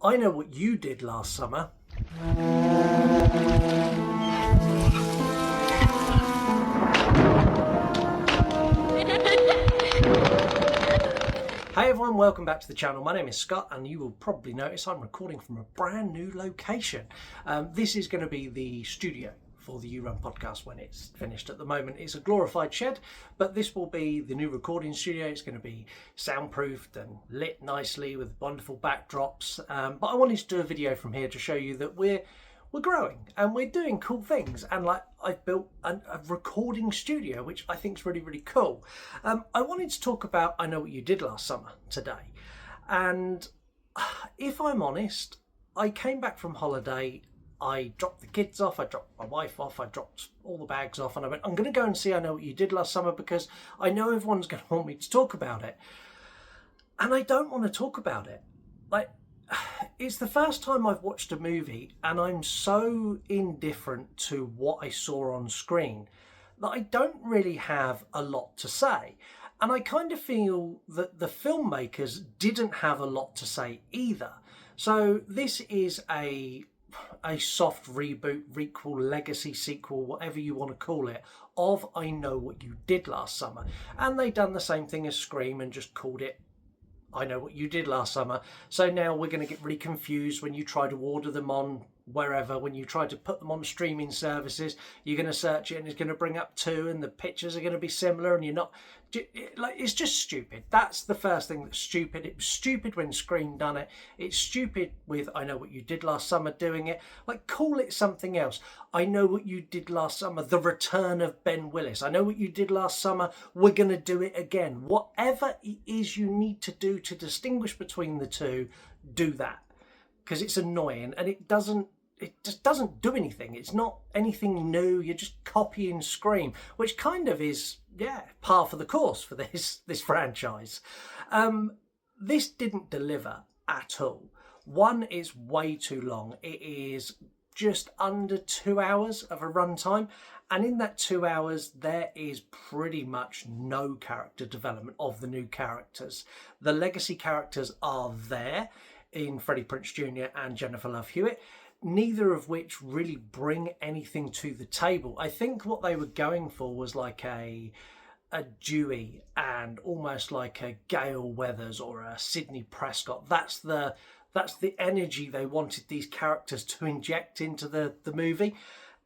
I know what you did last summer. Hey everyone, welcome back to the channel. My name is Scott and you will probably notice I'm recording from a brand new location. This is going to be the studio for the Rant podcast when it's finished. At the moment it's a glorified shed, but this will be the new recording studio. It's going to be soundproofed and lit nicely with wonderful backdrops, but I wanted to do a video from here to show you that we're growing and we're doing cool things, and like I've built a recording studio which I think is really cool. I wanted to talk about I Know What You Did Last Summer today, and if I'm honest, I came back from holiday, I dropped the kids off, I dropped my wife off, I dropped all the bags off, and I went, I'm going to go and see I Know What You Did Last Summer because I know everyone's going to want me to talk about it, and I don't want to talk about it. Like, it's the first time I've watched a movie and I'm so indifferent to what I saw on screen that I don't really have a lot to say. And I kind of feel that the filmmakers didn't have a lot to say either. So this is a soft reboot, requel, legacy sequel, whatever you want to call it, of I Know What You Did Last Summer. And they done the same thing as Scream and just called it I Know What You Did Last Summer. So now we're going to get really confused when you try to order them on wherever, when you try to put them on streaming services, you're going to search it and it's going to bring up two and the pictures are going to be similar and you're not, like, it's just stupid. That's the first thing that's stupid. It was stupid when Scream done it. It's stupid with I Know What You Did Last Summer doing it. Like, call it something else. I Know What You Did Last Summer, the return of Ben Willis. I Know What You Did Last Summer, we're going to do it again. Whatever it is you need to do to distinguish between the two, do that. Because it's annoying and it just doesn't do anything. It's not anything new. You're just copying Scream, which kind of is, yeah, par for the course for this franchise. This didn't deliver at all. One, is way too long. It is just under 2 hours of a runtime, and in that 2 hours there is pretty much no character development of the new characters. The legacy characters are there in Freddie Prinze Jr. and Jennifer Love Hewitt, neither of which really bring anything to the table. I think what they were going for was like a Dewey and almost like a Gale Weathers or a Sidney Prescott. That's the energy they wanted these characters to inject into the movie,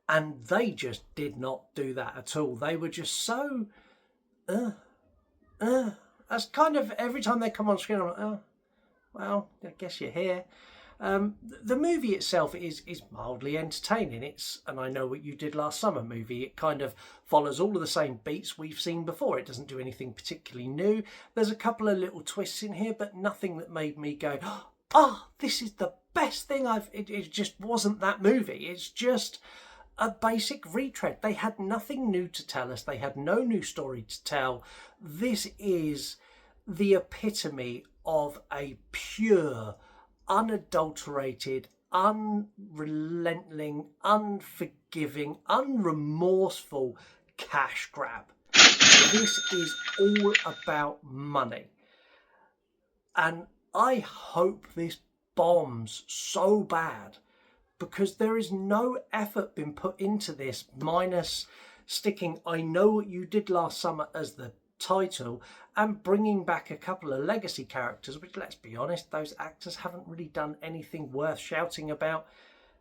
and they just did not do that at all. They were just so that's kind of every time they come on screen I'm like, oh well, I guess you're here. The movie itself is mildly entertaining. It's an I Know What You Did Last Summer movie. It kind of follows all of the same beats we've seen before. It doesn't do anything particularly new. There's a couple of little twists in here, but nothing that made me go, oh, this is the best thing it just wasn't that movie. It's just a basic retread. They had nothing new to tell us. They had no new story to tell. This is the epitome of a pure, unadulterated, unrelenting, unforgiving, unremorseful cash grab. This is all about money. And I hope this bombs so bad, because there is no effort been put into this, minus sticking I Know What You Did Last Summer as the title and bringing back a couple of legacy characters, which, let's be honest, those actors haven't really done anything worth shouting about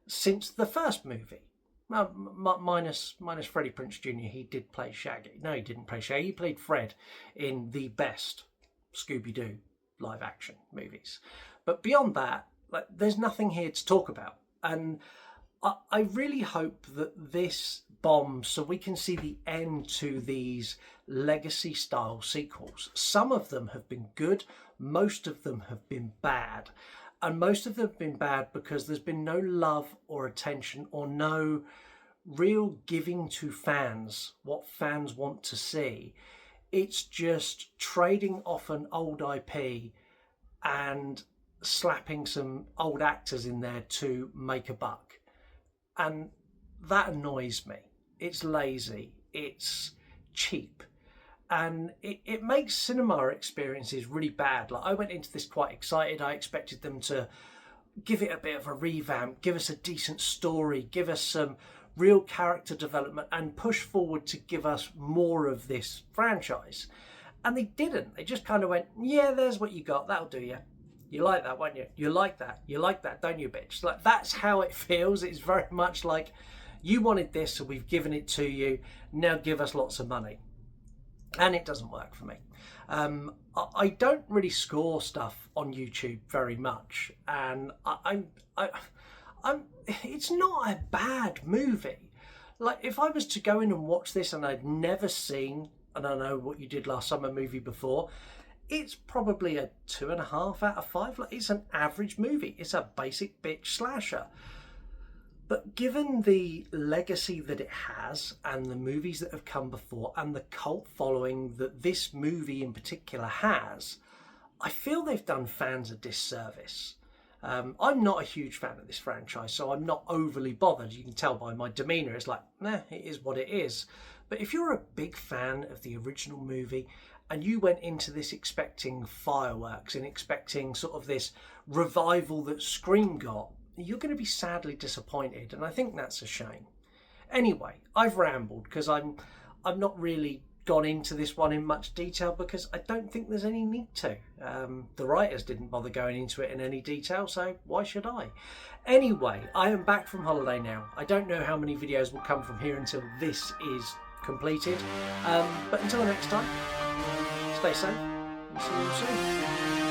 since the first movie. Well, minus Freddie Prinze Jr. He did play Shaggy. No, he didn't play Shaggy. He played Fred in the best Scooby-Doo live action movies. But beyond that, like, there's nothing here to talk about. And I really hope that this bombs so we can see the end to these legacy style sequels. Some of them have been good, most of them have been bad, and most of them have been bad because there's been no love or attention or no real giving to fans what fans want to see. It's just trading off an old IP and slapping some old actors in there to make a buck. And that annoys me. It's lazy, it's cheap, and it makes cinema experiences really bad. Like, I went into this quite excited. I expected them to give it a bit of a revamp, give us a decent story, give us some real character development, and push forward to give us more of this franchise. And they didn't. They just kind of went, yeah, there's what you got, that'll do you. You like that, won't you? You like that, don't you, bitch? Like, that's how it feels. It's very much like, you wanted this, so we've given it to you, now give us lots of money. And it doesn't work for me. I don't really score stuff on YouTube very much, and it's not a bad movie. Like, if I was to go in and watch this and I'd never seen And I Know What You Did Last Summer movie before, it's probably a 2.5 out of 5. Like, it's an average movie. It's a basic bitch slasher. But given the legacy that it has and the movies that have come before and the cult following that this movie in particular has, I feel they've done fans a disservice. I'm not a huge fan of this franchise, so I'm not overly bothered. You can tell by my demeanour, it's like, it is what it is. But if you're a big fan of the original movie and you went into this expecting fireworks and expecting sort of this revival that Scream got, you're going to be sadly disappointed, and I think that's a shame. Anyway, I've rambled because I'm not really gone into this one in much detail because I don't think there's any need to. The writers didn't bother going into it in any detail, so why should I? Anyway, I am back from holiday now. I don't know how many videos will come from here until this is completed, but until next time, stay safe and see you soon.